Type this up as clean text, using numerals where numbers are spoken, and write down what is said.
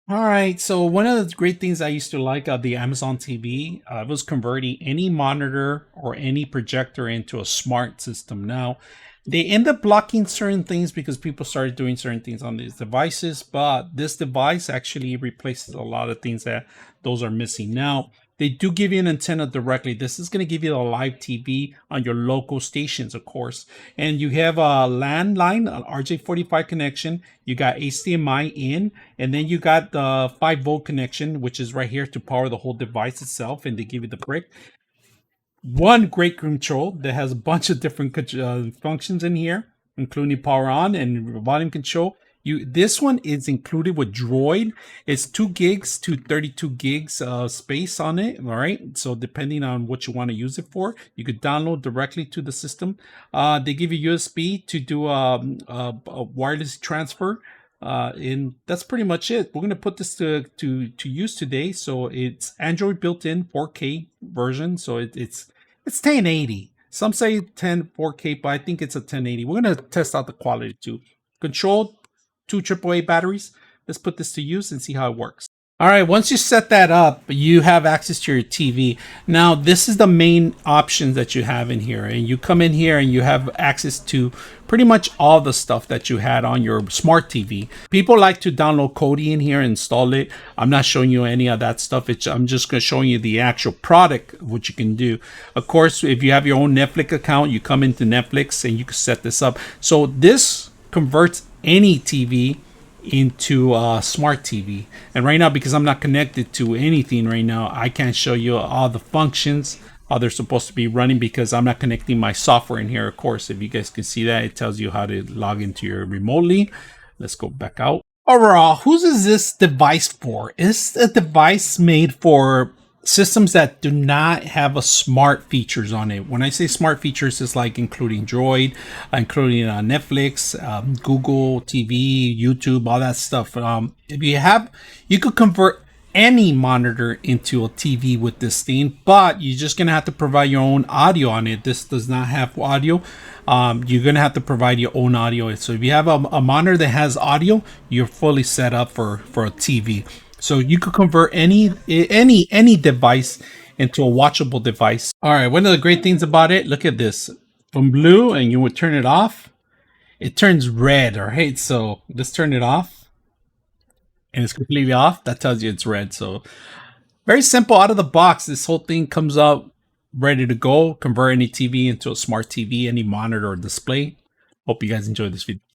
All right. So one of the great things I used to like of the Amazon TV was converting any monitor or any projector into a smart system. Now, they end up blocking certain things because people started doing certain things on these devices, but this device actually replaces a lot of things that those are missing. Now, they do give you an antenna directly. This is going to give you a live TV on your local stations, of course. And you have a landline, an RJ45 connection. You got HDMI in, and then you got the 5-volt connection, which is right here to power the whole device itself. And they give you the brick. One great control that has a bunch of different functions in here, including power on and volume control. This one is included with Droid. It's 2 gigs to 32 gigs space on it. All right. So depending on what you want to use it for, you could download directly to the system. They give you USB to do a wireless transfer. And that's pretty much it. We're going to put this to use today. So it's Android built-in 4K version. So it's 1080. Some say 4K, but I think it's a 1080. We're going to test out the quality too. Controlled 2 AAA batteries. Let's put this to use and see how it works. All right, once you set that up, you have access to your TV. Now, this is the main options that you have in here. And you come in here and you have access to pretty much all the stuff that you had on your smart TV. People like to download Kodi in here and install it. I'm not showing you any of that stuff. I'm just going to show you the actual product, what you can do. Of course, if you have your own Netflix account, you come into Netflix and you can set this up. So this converts any TV into a smart TV. And right now, because I'm not connected to anything right now, I can't show you all the functions, how they're supposed to be running, because I'm not connecting my software in here. Of course, if you guys can see that, it tells you how to log into your remotely. Let's go back out. Overall, whose is this device for? It's a device made for systems that do not have a smart features on it. When I say smart features, it's like including Droid, including Netflix, Google TV, YouTube, all that stuff. If you have, you could convert any monitor into a TV with this thing, but you're just gonna have to provide your own audio on it. This does not have audio. You're gonna have to provide your own audio. So if you have a monitor that has audio, you're fully set up for a TV. So you could convert any device into a watchable device. All right, one of the great things about it, look at this. From blue, and you would turn it off, it turns red, all right? So let's turn it off, and it's completely off. That tells you it's red. So very simple out of the box. This whole thing comes out ready to go. Convert any TV into a smart TV, any monitor or display. Hope you guys enjoyed this video.